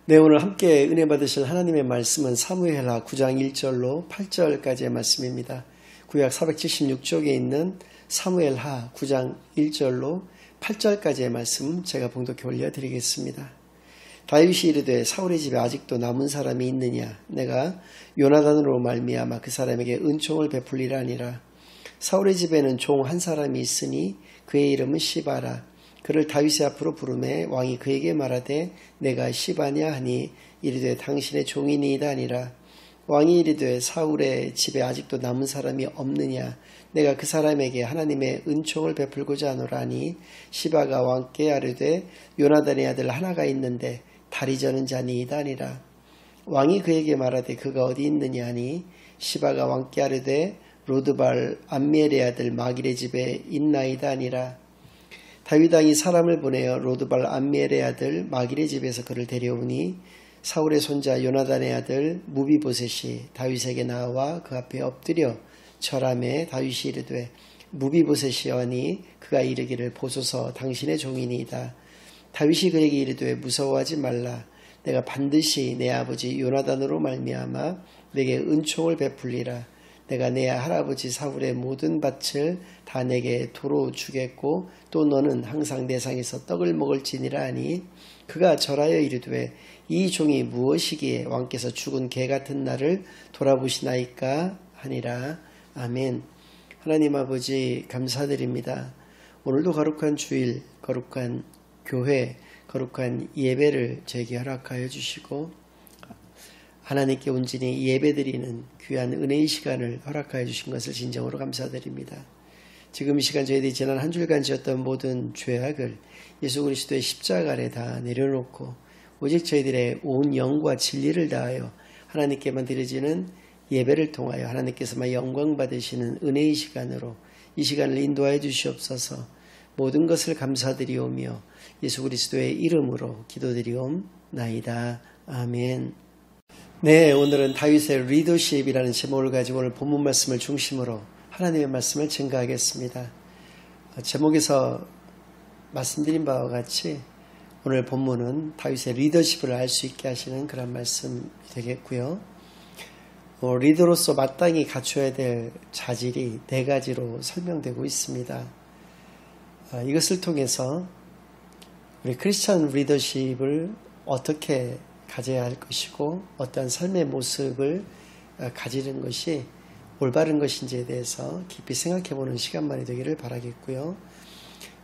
네, 오늘 함께 은혜 받으실 하나님의 말씀은 사무엘하 9장 1절로 8절까지의 말씀입니다. 구약 476쪽에 있는 사무엘하 9장 1절로 8절까지의 말씀 제가 봉독해 올려드리겠습니다. 다윗이 이르되 사울의 집에 아직도 남은 사람이 있느냐? 내가 요나단으로 말미암아 그 사람에게 은총을 베풀리라 하니라. 사울의 집에는 종 한 사람이 있으니 그의 이름은 시바라. 그를 다윗의 앞으로 부르매 왕이 그에게 말하되 내가 시바냐 하니 이르되 당신의 종이니이다 하니라. 왕이 이르되 사울의 집에 아직도 남은 사람이 없느냐? 내가 그 사람에게 하나님의 은총을 베풀고자 하노라 하니 시바가 왕께 아뢰되 요나단의 아들 하나가 있는데 다리 저는 자니이다 하니라. 왕이 그에게 말하되 그가 어디 있느냐 하니 시바가 왕께 아뢰되 로드발 암미엘의 아들 마길의 집에 있나이다 하니라. 다윗 왕이 사람을 보내어 로드발 암미엘의 아들 마길의 집에서 그를 데려오니 사울의 손자 요나단의 아들 무비보셋이 다윗에게 나와 그 앞에 엎드려 절하매 다윗이 이르되 무비보셋이여 하니 그가 이르기를 보소서 당신의 종이니이다. 다윗이 그에게 이르되 무서워하지 말라. 내가 반드시 내 아버지 요나단으로 말미암아 내게 은총을 베풀리라. 내가 내 할아버지 사울의 모든 밭을 다 내게 도로 주겠고 또 너는 항상 내 상에서 떡을 먹을지니라 하니 그가 절하여 이르되 이 종이 무엇이기에 왕께서 죽은 개 같은 나를 돌아보시나이까 하니라. 아멘. 하나님 아버지 감사드립니다. 오늘도 거룩한 주일, 거룩한 교회, 거룩한 예배를 저에게 허락하여 주시고 하나님께 온전히 예배드리는 귀한 은혜의 시간을 허락하여 주신 것을 진정으로 감사드립니다. 지금 이 시간 저희들이 지난 한 주일간 지었던 모든 죄악을 예수 그리스도의 십자가 아래 다 내려놓고 오직 저희들의 온 영과 진리를 다하여 하나님께만 드려지는 예배를 통하여 하나님께서만 영광 받으시는 은혜의 시간으로 이 시간을 인도하여 주시옵소서. 모든 것을 감사드리오며 예수 그리스도의 이름으로 기도드리옵나이다. 아멘. 네, 오늘은 다윗의 리더십이라는 제목을 가지고 오늘 본문 말씀을 중심으로 하나님의 말씀을 증거하겠습니다. 제목에서 말씀드린 바와 같이 오늘 본문은 다윗의 리더십을 알 수 있게 하시는 그런 말씀이 되겠고요. 리더로서 마땅히 갖춰야 될 자질이 네 가지로 설명되고 있습니다. 이것을 통해서 우리 크리스천 리더십을 어떻게 가져야 할 것이고 어떠한 삶의 모습을 가지는 것이 올바른 것인지에 대해서 깊이 생각해보는 시간만이 되기를 바라겠고요.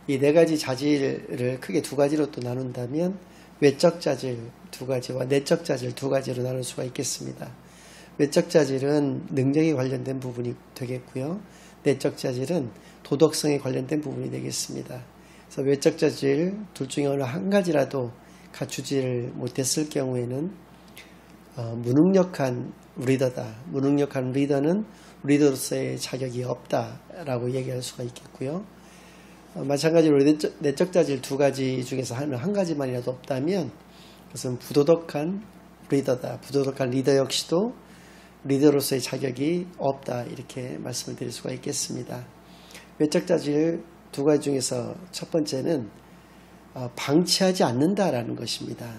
이 네 가지 자질을 크게 두 가지로 또 나눈다면 외적 자질 두 가지와 내적 자질 두 가지로 나눌 수가 있겠습니다. 외적 자질은 능력에 관련된 부분이 되겠고요. 내적 자질은 도덕성에 관련된 부분이 되겠습니다. 그래서 외적 자질 둘 중에 어느 한 가지라도 갖추지를 못했을 경우에는 무능력한 리더다. 무능력한 리더는 리더로서의 자격이 없다라고 얘기할 수가 있겠고요. 마찬가지로 내적 자질 두 가지 중에서 한 가지만이라도 없다면 그것은 부도덕한 리더다. 부도덕한 리더 역시도 리더로서의 자격이 없다. 이렇게 말씀을 드릴 수가 있겠습니다. 외적 자질 두 가지 중에서 첫 번째는 방치하지 않는다라는 것입니다.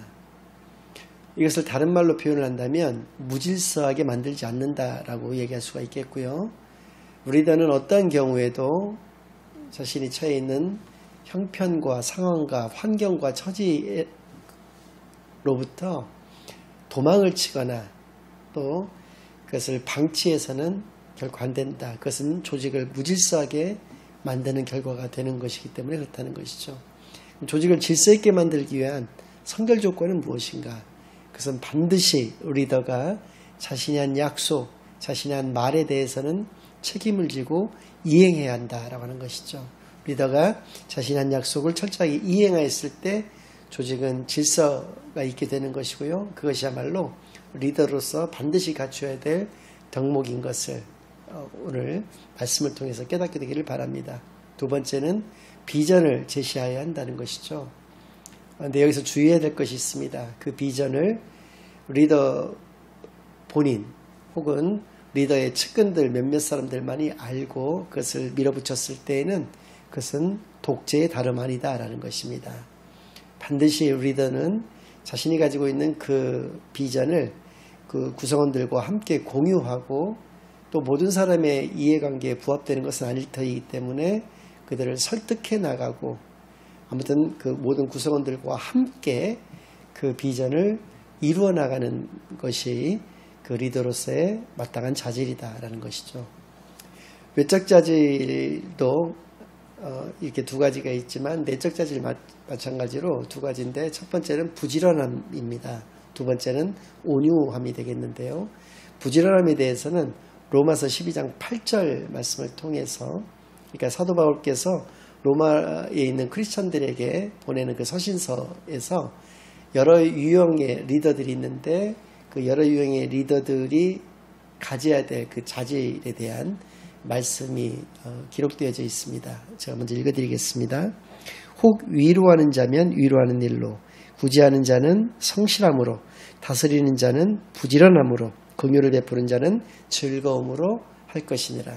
이것을 다른 말로 표현을 한다면 무질서하게 만들지 않는다라고 얘기할 수가 있겠고요. 리더는 어떠한 경우에도 자신이 처해 있는 형편과 상황과 환경과 처지로부터 도망을 치거나 또 그것을 방치해서는 결코 안 된다. 그것은 조직을 무질서하게 만드는 결과가 되는 것이기 때문에 그렇다는 것이죠. 조직을 질서 있게 만들기 위한 선결 조건은 무엇인가? 그것은 반드시 리더가 자신이 한 약속, 자신이 한 말에 대해서는 책임을 지고 이행해야 한다라고 하는 것이죠. 리더가 자신이 한 약속을 철저하게 이행하였을 때 조직은 질서가 있게 되는 것이고요. 그것이야말로 리더로서 반드시 갖춰야 될 덕목인 것을 오늘 말씀을 통해서 깨닫게 되기를 바랍니다. 두 번째는 비전을 제시해야 한다는 것이죠. 그런데 여기서 주의해야 될 것이 있습니다. 그 비전을 리더 본인 혹은 리더의 측근들 몇몇 사람들만이 알고 그것을 밀어붙였을 때에는 그것은 독재의 다름 아니다라는 것입니다. 반드시 리더는 자신이 가지고 있는 그 비전을 그 구성원들과 함께 공유하고 또 모든 사람의 이해관계에 부합되는 것은 아닐 터이기 때문에 그들을 설득해 나가고 아무튼 그 모든 구성원들과 함께 그 비전을 이루어 나가는 것이 그 리더로서의 마땅한 자질이다라는 것이죠. 외적 자질도 이렇게 두 가지가 있지만 내적 자질 마찬가지로 두 가지인데 첫 번째는 부지런함입니다. 두 번째는 온유함이 되겠는데요. 부지런함에 대해서는 로마서 12장 8절 말씀을 통해서 그러니까 사도 바울께서 로마에 있는 크리스천들에게 보내는 그 서신서에서 여러 유형의 리더들이 있는데 그 여러 유형의 리더들이 가져야 될 그 자질에 대한 말씀이 기록되어져 있습니다. 제가 먼저 읽어드리겠습니다. 혹 위로하는 자면 위로하는 일로, 구제하는 자는 성실함으로, 다스리는 자는 부지런함으로, 긍휼을 베푸는 자는 즐거움으로 할 것이니라.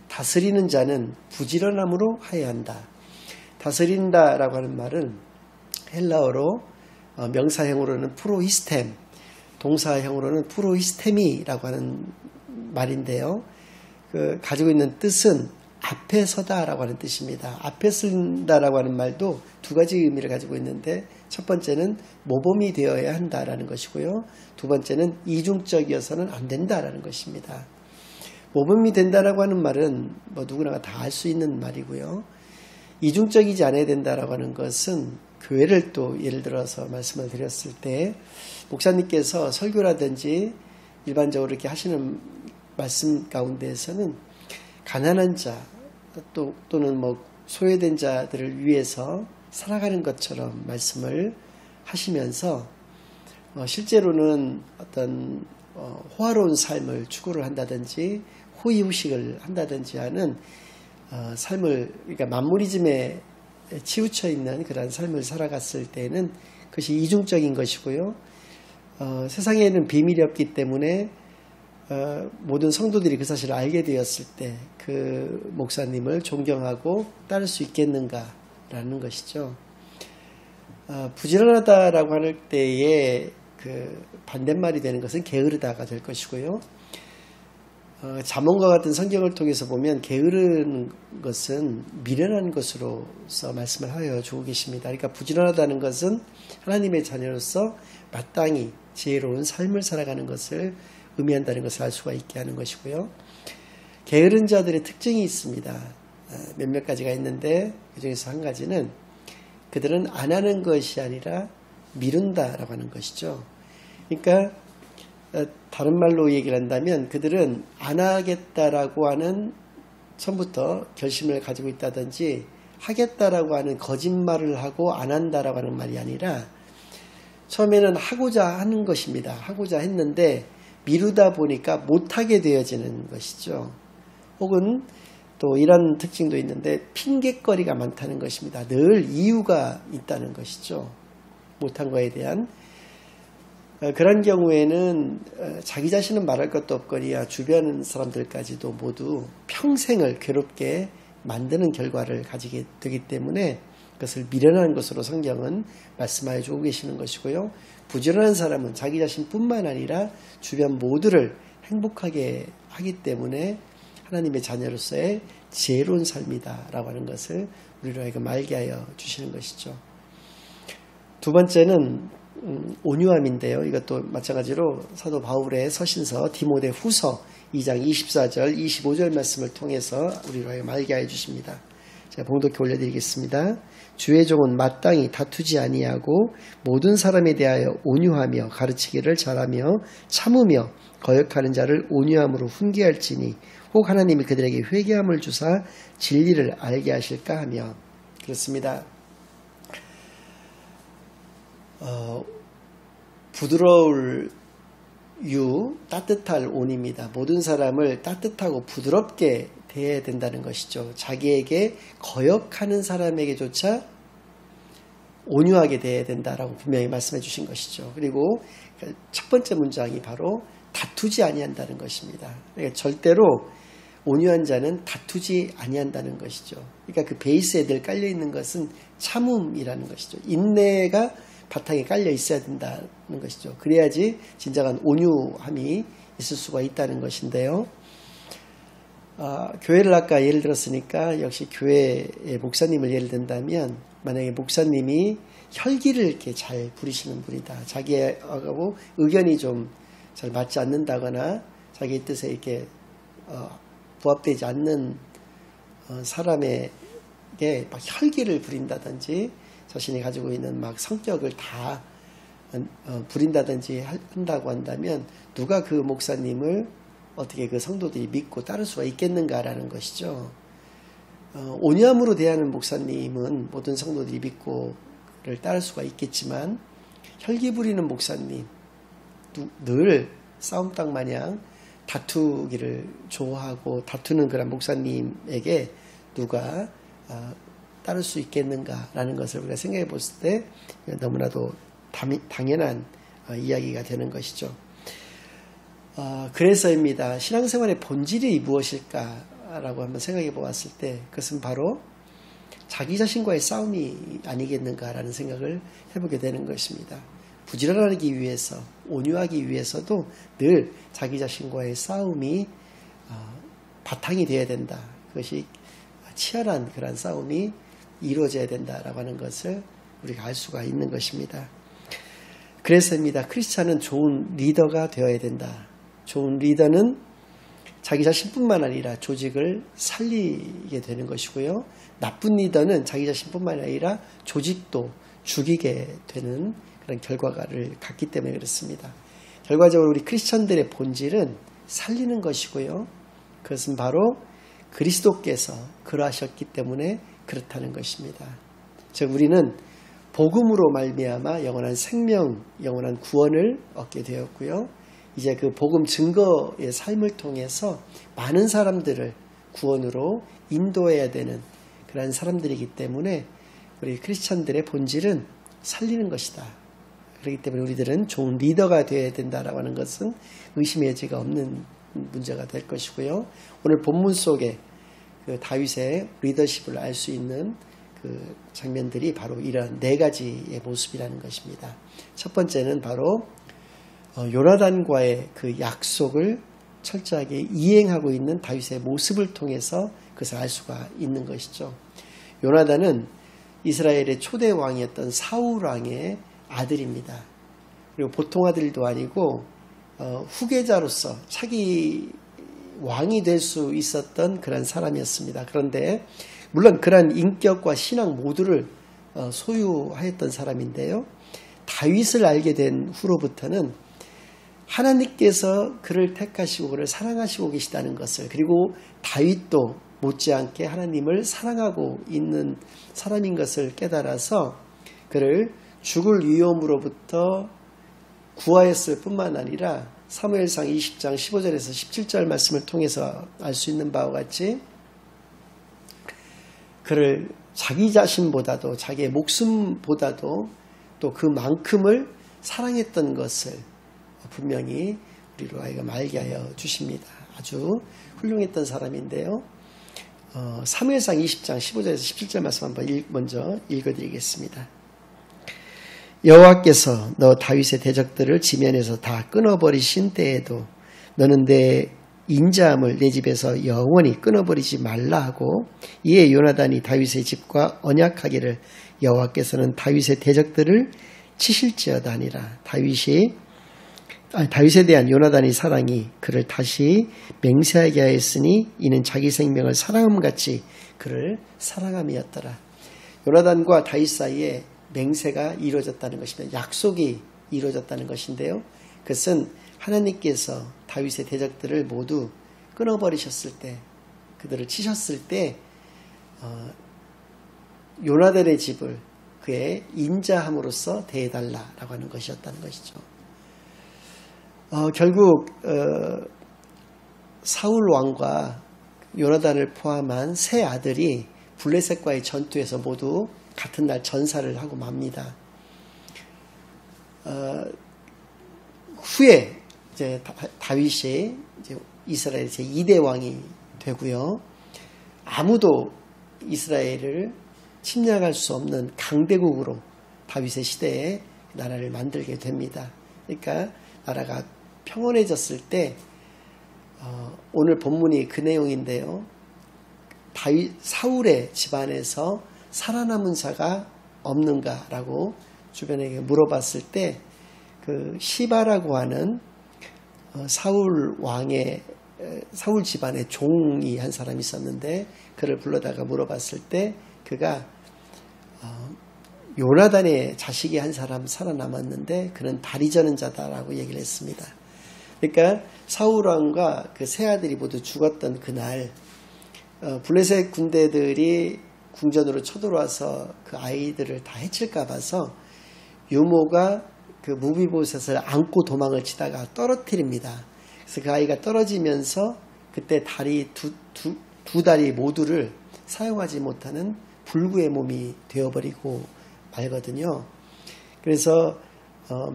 다스리는 자는 부지런함으로 하여야 한다. 다스린다라고 하는 말은 헬라어로 명사형으로는 프로히스템, 동사형으로는 프로히스테미라고 하는 말인데요. 그 가지고 있는 뜻은 앞에 서다라고 하는 뜻입니다. 앞에 쓴다라고 하는 말도 두 가지 의미를 가지고 있는데 첫 번째는 모범이 되어야 한다라는 것이고요. 두 번째는 이중적이어서는 안 된다라는 것입니다. 모범이 된다라고 하는 말은 뭐 누구나 다 알 수 있는 말이고요. 이중적이지 않아야 된다라고 하는 것은 교회를 또 예를 들어서 말씀을 드렸을 때 목사님께서 설교라든지 일반적으로 이렇게 하시는 말씀 가운데에서는 가난한 자 또는 뭐 소외된 자들을 위해서 살아가는 것처럼 말씀을 하시면서 실제로는 어떤 호화로운 삶을 추구를 한다든지 호의hu식을 한다든지 하는 삶을 그러니까 만무리즘에 치우쳐 있는 그런 삶을 살아갔을 때는 그것이 이중적인 것이고요. 세상에는 비밀이 없기 때문에 모든 성도들이 그 사실을 알게 되었을 때 그 목사님을 존경하고 따를 수 있겠는가라는 것이죠. 부지런하다라고 할 때에 그 반대말이 되는 것은 게으르다가 될 것이고요. 잠언과 같은 성경을 통해서 보면 게으른 것은 미련한 것으로서 말씀을 하여 주고 계십니다. 그러니까 부지런하다는 것은 하나님의 자녀로서 마땅히 지혜로운 삶을 살아가는 것을 의미한다는 것을 알 수가 있게 하는 것이고요. 게으른 자들의 특징이 있습니다. 몇몇 가지가 있는데 그 중에서 한 가지는 그들은 안 하는 것이 아니라 미룬다라고 하는 것이죠. 그러니까 다른 말로 얘기를 한다면 그들은 안 하겠다라고 하는 처음부터 결심을 가지고 있다든지 하겠다라고 하는 거짓말을 하고 안 한다라고 하는 말이 아니라 처음에는 하고자 하는 것입니다. 하고자 했는데 미루다 보니까 못하게 되어지는 것이죠. 혹은 또 이런 특징도 있는데 핑곗거리가 많다는 것입니다. 늘 이유가 있다는 것이죠. 못한 거에 대한. 그런 경우에는 자기 자신은 말할 것도 없거니와 주변 사람들까지도 모두 평생을 괴롭게 만드는 결과를 가지게 되기 때문에 그것을 미련한 것으로 성경은 말씀하여 주고 계시는 것이고요. 부지런한 사람은 자기 자신뿐만 아니라 주변 모두를 행복하게 하기 때문에 하나님의 자녀로서의 지혜로운 삶이다라고 하는 것을 우리로 하여금 알게 하여 주시는 것이죠. 두 번째는 온유함인데요. 이것도 마찬가지로 사도 바울의 서신서 디모데 후서 2장 24절 25절 말씀을 통해서 우리로 하여금 알게 하여 주십니다. 제가 봉독해 올려드리겠습니다. 주의 종은 마땅히 다투지 아니하고 모든 사람에 대하여 온유하며 가르치기를 잘하며 참으며 거역하는 자를 온유함으로 훈계할지니 혹 하나님이 그들에게 회개함을 주사 진리를 알게 하실까 하며 그렇습니다. 부드러울 유, 따뜻할 온입니다. 모든 사람을 따뜻하고 부드럽게 대해야 된다는 것이죠. 자기에게 거역하는 사람에게조차 온유하게 대해야 된다라고 분명히 말씀해 주신 것이죠. 그리고 첫 번째 문장이 바로 다투지 아니한다는 것입니다. 그러니까 절대로 온유한 자는 다투지 아니한다는 것이죠. 그러니까 그 베이스에 늘 깔려 있는 것은 참음이라는 것이죠. 인내가 바탕에 깔려 있어야 된다는 것이죠. 그래야지 진정한 온유함이 있을 수가 있다는 것인데요. 교회를 아까 예를 들었으니까 역시 교회의 목사님을 예를 든다면 만약에 목사님이 혈기를 이렇게 잘 부리시는 분이다. 자기하고 의견이 좀 잘 맞지 않는다거나 자기 뜻에 이렇게 부합되지 않는 사람에게 막 혈기를 부린다든지 자신이 가지고 있는 막 성격을 다 부린다든지 한다고 한다면 누가 그 목사님을 어떻게 그 성도들이 믿고 따를 수가 있겠는가라는 것이죠. 온유함으로 대하는 목사님은 모든 성도들이 믿고 그를 따를 수가 있겠지만 혈기 부리는 목사님, 늘 싸움닭 마냥 다투기를 좋아하고 다투는 그런 목사님에게 누가 따를 수 있겠는가라는 것을 우리가 생각해 봤을 때 너무나도 당연한 이야기가 되는 것이죠. 그래서입니다. 신앙생활의 본질이 무엇일까라고 한번 생각해 보았을 때 그것은 바로 자기 자신과의 싸움이 아니겠는가라는 생각을 해보게 되는 것입니다. 부지런하기 위해서, 온유하기 위해서도 늘 자기 자신과의 싸움이 바탕이 되어야 된다. 그것이 치열한 그런 싸움이 이루어져야 된다라고 하는 것을 우리가 알 수가 있는 것입니다. 그래서입니다. 크리스찬은 좋은 리더가 되어야 된다. 좋은 리더는 자기 자신뿐만 아니라 조직을 살리게 되는 것이고요. 나쁜 리더는 자기 자신뿐만 아니라 조직도 죽이게 되는 그런 결과를 갖기 때문에 그렇습니다. 결과적으로 우리 크리스천들의 본질은 살리는 것이고요. 그것은 바로 그리스도께서 그러하셨기 때문에 그렇다는 것입니다. 즉 우리는 복음으로 말미암아 영원한 생명, 영원한 구원을 얻게 되었고요. 이제 그 복음 증거의 삶을 통해서 많은 사람들을 구원으로 인도해야 되는 그런 사람들이기 때문에 우리 크리스천들의 본질은 살리는 것이다. 그렇기 때문에 우리들은 좋은 리더가 되어야 된다라고 하는 것은 의심의 여지가 없는 문제가 될 것이고요. 오늘 본문 속에 그 다윗의 리더십을 알 수 있는 그 장면들이 바로 이러한 네 가지의 모습이라는 것입니다. 첫 번째는 바로 요나단과의 그 약속을 철저하게 이행하고 있는 다윗의 모습을 통해서 그것을 알 수가 있는 것이죠. 요나단은 이스라엘의 초대 왕이었던 사울 왕의 아들입니다. 그리고 보통 아들도 아니고 후계자로서 차기 왕이 될 수 있었던 그런 사람이었습니다. 그런데 물론 그런 인격과 신앙 모두를 소유하였던 사람인데요. 다윗을 알게 된 후로부터는 하나님께서 그를 택하시고 그를 사랑하시고 계시다는 것을, 그리고 다윗도 못지않게 하나님을 사랑하고 있는 사람인 것을 깨달아서 그를 죽을 위험으로부터 구하였을 뿐만 아니라 사무엘상 20장 15절에서 17절 말씀을 통해서 알 수 있는 바와 같이 그를 자기 자신보다도 자기의 목숨보다도 또 그만큼을 사랑했던 것을 분명히 우리로 하여금 알게 하여 주십니다. 아주 훌륭했던 사람인데요. 사무엘상 20장 15절에서 17절 말씀 한번 먼저 읽어드리겠습니다. 여호와께서 너 다윗의 대적들을 지면에서 다 끊어버리신 때에도 너는 내 인자함을 내 집에서 영원히 끊어버리지 말라 하고, 이에 요나단이 다윗의 집과 언약하기를 여호와께서는 다윗의 대적들을 치실지어다 하니라. 다윗에 대한 요나단의 사랑이 그를 다시 맹세하게 하였으니 이는 자기 생명을 사랑함같이 그를 사랑함이었더라. 요나단과 다윗 사이에 맹세가 이루어졌다는 것입니다. 약속이 이루어졌다는 것인데요. 그것은 하나님께서 다윗의 대적들을 모두 끊어버리셨을 때, 그들을 치셨을 때 요나단의 집을 그의 인자함으로써 대해달라라고 하는 것이었다는 것이죠. 결국 사울 왕과 요나단을 포함한 세 아들이 블레셋과의 전투에서 모두 같은 날 전사를 하고 맙니다. 후에 이제 다윗이 이제 이스라엘 제2대 왕이 되고요. 아무도 이스라엘을 침략할 수 없는 강대국으로 다윗의 시대에 나라를 만들게 됩니다. 그러니까 나라가 평온해졌을 때 오늘 본문이 그 내용인데요. 사울의 집안에서 살아남은 자가 없는가라고 주변에게 물어봤을 때 그 시바라고 하는 사울 집안의 종이 한 사람이 있었는데 그를 불러다가 물어봤을 때 그가 요나단의 자식이 한 사람 살아남았는데 그는 다리 저는 자다라고 얘기를 했습니다. 그러니까 사울 왕과 그 세 아들이 모두 죽었던 그날 블레셋 군대들이 궁전으로 쳐들어와서 그 아이들을 다 해칠까 봐서 유모가 그 무비보셋을 안고 도망을 치다가 떨어뜨립니다. 그래서 그 아이가 떨어지면서 그때 다리 두 다리 모두를 사용하지 못하는 불구의 몸이 되어버리고 말거든요. 그래서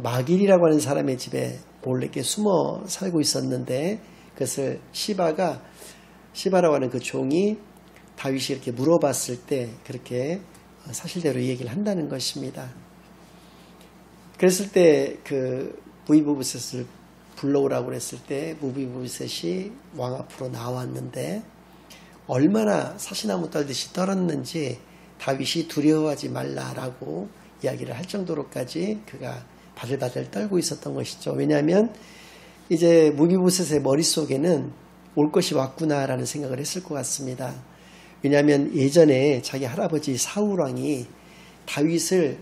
마길이라고 하는 사람의 집에 몰래 이렇게 숨어 살고 있었는데 그것을 시바라고 하는 그 종이 다윗이 이렇게 물어봤을 때 그렇게 사실대로 얘기를 한다는 것입니다. 그랬을 때 그 무비보셋을 불러오라고 그랬을 때 무비보셋이 왕 앞으로 나왔는데 얼마나 사시나무 떨듯이 떨었는지 다윗이 두려워하지 말라라고 이야기를 할 정도로까지 그가 바들바들 떨고 있었던 것이죠. 왜냐하면 이제 무비보셋의 머릿속에는 올 것이 왔구나라는 생각을 했을 것 같습니다. 왜냐하면 예전에 자기 할아버지 사울왕이 다윗을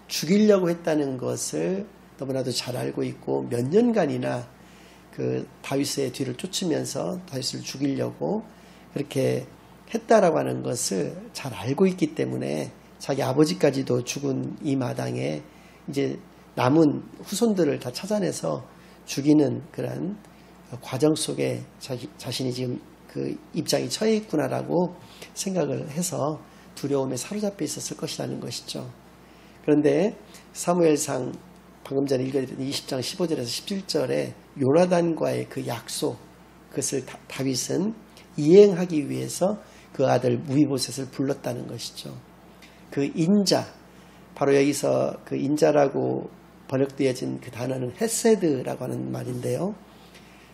죽이려고 했다는 것을 너무나도 잘 알고 있고 몇 년간이나 그 다윗의 뒤를 쫓으면서 다윗을 죽이려고 그렇게 했다라고 하는 것을 잘 알고 있기 때문에 자기 아버지까지도 죽은 이 마당에 이제 남은 후손들을 다 찾아내서 죽이는 그런 과정 속에 자신이 지금 그 입장이 처해 있구나라고 생각을 해서 두려움에 사로잡혀 있었을 것이라는 것이죠. 그런데 사무엘상 방금 전에 읽어드렸던 20장 15절에서 17절에 요나단과의 그 약속, 그것을 다윗은 이행하기 위해서 그 아들 무비보셋을 불렀다는 것이죠. 그 인자, 바로 여기서 그 인자라고 번역되어진 그 단어는 헤세드라고 하는 말인데요.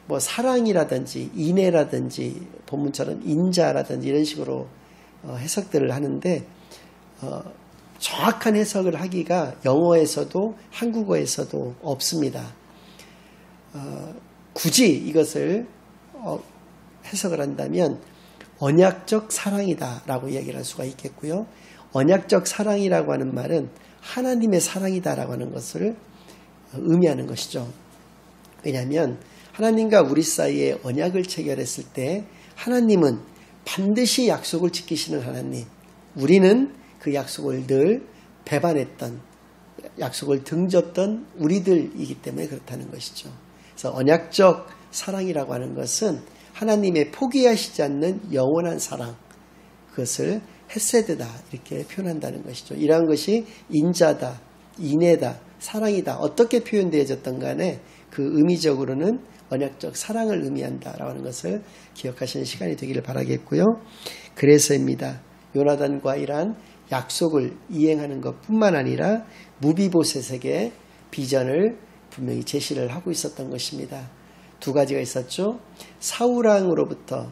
뭐 사랑이라든지 인애라든지 본문처럼 인자라든지 이런 식으로 해석들을 하는데 정확한 해석을 하기가 영어에서도 한국어에서도 없습니다. 굳이 이것을 해석을 한다면 언약적 사랑이다 라고 이야기를 할 수가 있겠고요. 언약적 사랑이라고 하는 말은 하나님의 사랑이다 라고 하는 것을 의미하는 것이죠. 왜냐하면 하나님과 우리 사이에 언약을 체결했을 때 하나님은 반드시 약속을 지키시는 하나님, 우리는 그 약속을 늘 배반했던, 약속을 등졌던 우리들이기 때문에 그렇다는 것이죠. 그래서 언약적 사랑이라고 하는 것은 하나님의 포기하시지 않는 영원한 사랑, 그것을 헤세드다 이렇게 표현한다는 것이죠. 이러한 것이 인자다, 인애다, 사랑이다 어떻게 표현되어졌던 간에 그 의미적으로는 언약적 사랑을 의미한다라고 하는 것을 기억하시는 시간이 되기를 바라겠고요. 그래서입니다. 요나단과 이러한 약속을 이행하는 것뿐만 아니라 무비보셋에게 비전을 분명히 제시를 하고 있었던 것입니다. 두 가지가 있었죠. 사울왕으로부터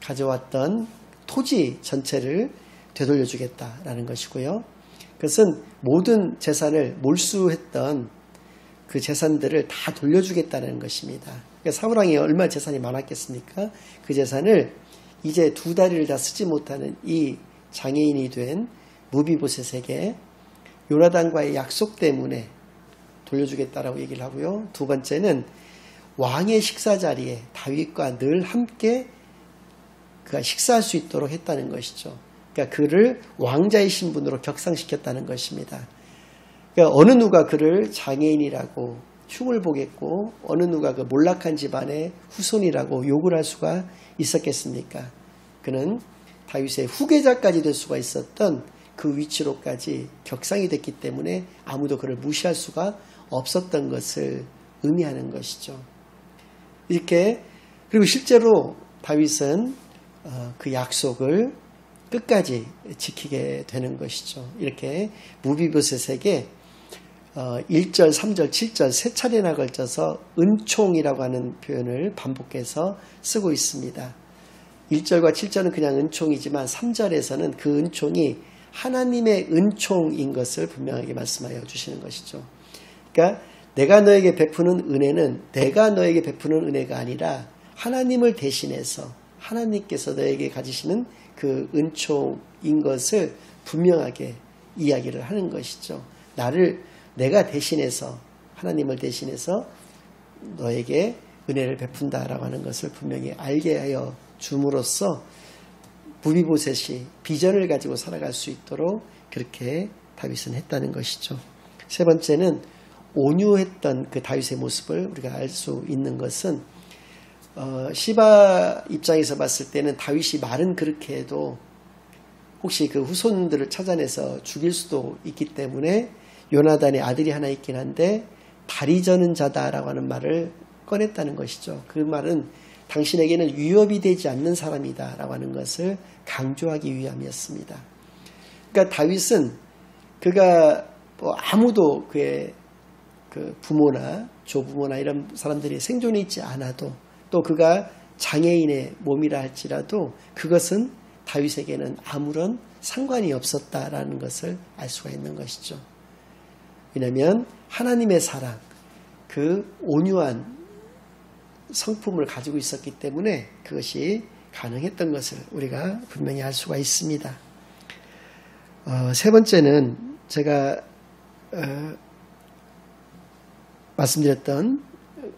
가져왔던 토지 전체를 되돌려주겠다라는 것이고요. 그것은 모든 재산을 몰수했던 그 재산들을 다 돌려주겠다는 것입니다. 그러니까 사울왕이 얼마나 재산이 많았겠습니까? 그 재산을 이제 두 다리를 다 쓰지 못하는 이 장애인이 된 무비보셋에게 요나단과의 약속 때문에 돌려주겠다라고 얘기를 하고요. 두 번째는 왕의 식사 자리에 다윗과 늘 함께 그가 식사할 수 있도록 했다는 것이죠. 그러니까 그를 왕자의 신분으로 격상시켰다는 것입니다. 그러니까 어느 누가 그를 장애인이라고 흉을 보겠고 어느 누가 그 몰락한 집안의 후손이라고 욕을 할 수가 있었겠습니까? 그는 다윗의 후계자까지 될 수가 있었던 그 위치로까지 격상이 됐기 때문에 아무도 그를 무시할 수가 없었던 것을 의미하는 것이죠. 이렇게 그리고 실제로 다윗은 그 약속을 끝까지 지키게 되는 것이죠. 이렇게 무비보셋에게 1절, 3절, 7절 세 차례나 걸쳐서 은총이라고 하는 표현을 반복해서 쓰고 있습니다. 1절과 7절은 그냥 은총이지만 3절에서는 그 은총이 하나님의 은총인 것을 분명하게 말씀하여 주시는 것이죠. 그러니까 내가 너에게 베푸는 은혜는 내가 너에게 베푸는 은혜가 아니라 하나님을 대신해서 하나님께서 너에게 가지시는 그 은총인 것을 분명하게 이야기를 하는 것이죠. 내가 대신해서 하나님을 대신해서 너에게 은혜를 베푼다라고 하는 것을 분명히 알게 하여 줌으로써 무비보셋이 비전을 가지고 살아갈 수 있도록 그렇게 다윗은 했다는 것이죠. 세 번째는 온유했던 그 다윗의 모습을 우리가 알 수 있는 것은 시바 입장에서 봤을 때는 다윗이 말은 그렇게 해도 혹시 그 후손들을 찾아내서 죽일 수도 있기 때문에 요나단의 아들이 하나 있긴 한데 다리 저는 자다라고 하는 말을 꺼냈다는 것이죠. 그 말은 당신에게는 위협이 되지 않는 사람이다 라고 하는 것을 강조하기 위함이었습니다. 그러니까 다윗은 그가 아무도 그의 그 부모나 조부모나 이런 사람들이 생존해 있지 않아도 또 그가 장애인의 몸이라 할지라도 그것은 다윗에게는 아무런 상관이 없었다라는 것을 알 수가 있는 것이죠. 왜냐하면 하나님의 사랑, 그 온유한 성품을 가지고 있었기 때문에 그것이 가능했던 것을 우리가 분명히 알 수가 있습니다. 세 번째는 제가 말씀드렸던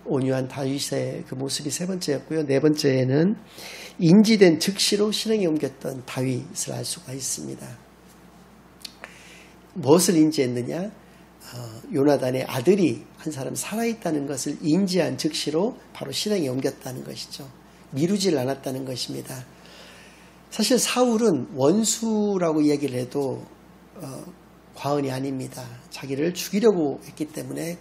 온유한 다윗의 그 모습이 세 번째였고요. 네 번째는 인지된 즉시로 실행에 옮겼던 다윗을 알 수가 있습니다. 무엇을 인지했느냐? 요나단의 아들이 한 사람 살아있다는 것을 인지한 즉시로 바로 실행에 옮겼다는 것이죠. 미루질 않았다는 것입니다. 사실 사울은 원수라고 이야기를 해도 과언이 아닙니다. 자기를 죽이려고 했기 때문에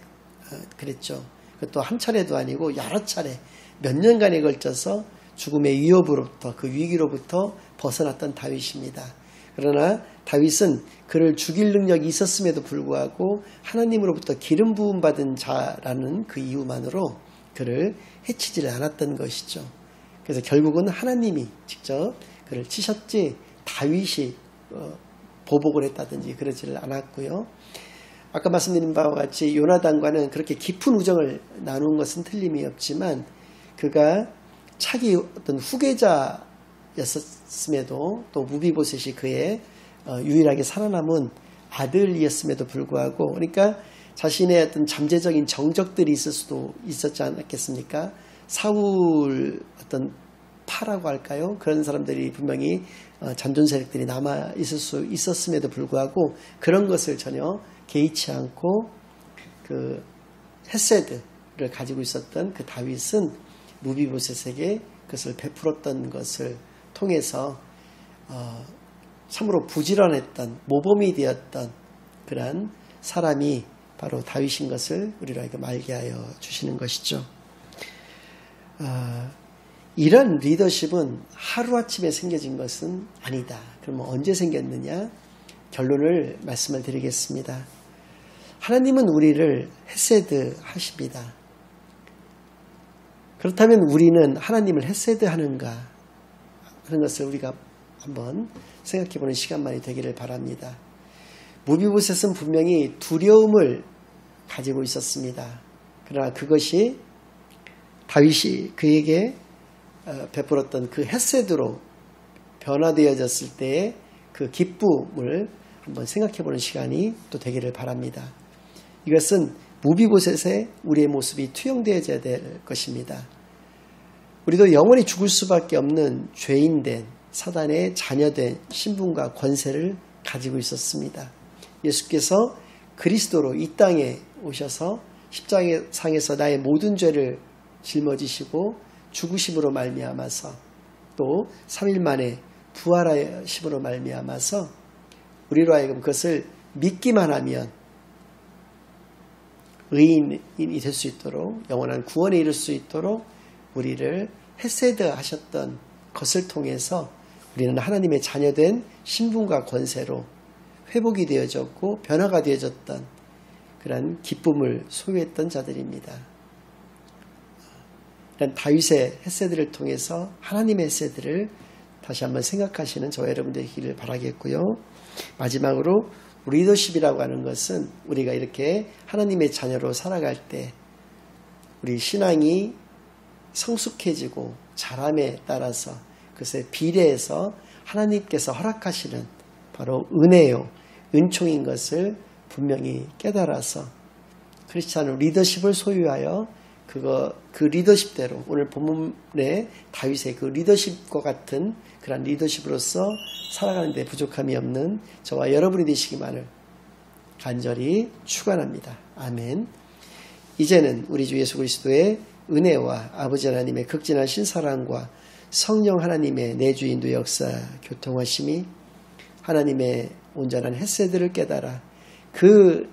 그랬죠. 그것도 한 차례도 아니고 여러 차례 몇 년간에 걸쳐서 죽음의 위협으로부터 그 위기로부터 벗어났던 다윗입니다. 그러나 다윗은 그를 죽일 능력이 있었음에도 불구하고 하나님으로부터 기름 부음 받은 자라는 그 이유만으로 그를 해치지를 않았던 것이죠. 그래서 결국은 하나님이 직접 그를 치셨지 다윗이 보복을 했다든지 그러지를 않았고요. 아까 말씀드린 바와 같이 요나단과는 그렇게 깊은 우정을 나눈 것은 틀림이 없지만 그가 차기 어떤 후계자였음에도 또 무비보셋이 그의 유일하게 살아남은 아들이었음에도 불구하고 그러니까 자신의 어떤 잠재적인 정적들이 있을 수도 있었지 않았겠습니까? 사울 어떤 파라고 할까요? 그런 사람들이 분명히 잔존 세력들이 남아 있을 수 있었음에도 불구하고 그런 것을 전혀 개의치 않고 그 헤세드를 가지고 있었던 그 다윗은 무비보셋에게 그것을 베풀었던 것을 통해서 참으로 부지런했던 모범이 되었던 그러한 사람이 바로 다윗인 것을 우리로 하여금 알게 하여 주시는 것이죠. 이런 리더십은 하루아침에 생겨진 것은 아니다. 그러면 언제 생겼느냐? 결론을 말씀을 드리겠습니다. 하나님은 우리를 헤세드 하십니다. 그렇다면 우리는 하나님을 헤세드 하는가 하는 것을 우리가 한번 생각해보는 시간만이 되기를 바랍니다. 무비보셋은 분명히 두려움을 가지고 있었습니다. 그러나 그것이 다윗이 그에게 베풀었던 그 헤세드로 변화되어졌을 때의 그 기쁨을 한번 생각해보는 시간이 또 되기를 바랍니다. 이것은 무비보셋의 우리의 모습이 투영되어져야 될 것입니다. 우리도 영원히 죽을 수밖에 없는 죄인된 사단의 자녀된 신분과 권세를 가지고 있었습니다. 예수께서 그리스도로 이 땅에 오셔서 십자가상에서 나의 모든 죄를 짊어지시고 죽으심으로 말미암아서 또 3일 만에 부활하심으로 말미암아서 우리로 하여금 그것을 믿기만 하면 의인이 될 수 있도록 영원한 구원에 이를 수 있도록 우리를 헤세드 하셨던 것을 통해서 우리는 하나님의 자녀된 신분과 권세로 회복이 되어졌고 변화가 되어졌던 그런 기쁨을 소유했던 자들입니다. 다윗의 헤세드를 통해서 하나님의 헤세드를 다시 한번 생각하시는 저와 여러분들이 되기를 바라겠고요. 마지막으로 리더십이라고 하는 것은 우리가 이렇게 하나님의 자녀로 살아갈 때 우리 신앙이 성숙해지고 자람에 따라서 그것에 비례해서 하나님께서 허락하시는 바로 은혜요, 은총인 것을 분명히 깨달아서 크리스찬은 리더십을 소유하여 그 리더십대로 오늘 본문의 다윗의 그 리더십과 같은 그런 리더십으로서 살아가는 데 부족함이 없는 저와 여러분이 되시기만을 간절히 축원합니다. 아멘. 이제는 우리 주 예수 그리스도의 은혜와 아버지 하나님의 극진하신 사랑과 성령 하나님의 내주 인도 역사 교통하심이 하나님의 온전한 헤세드를 깨달아 그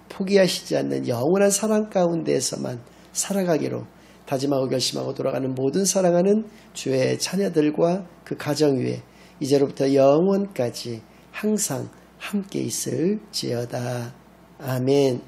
포기하시지 않는 영원한 사랑 가운데에서만 살아가기로 다짐하고 결심하고 돌아가는 모든 사랑하는 주의 자녀들과 그 가정 위에 이제로부터 영원까지 항상 함께 있을지어다. 아멘.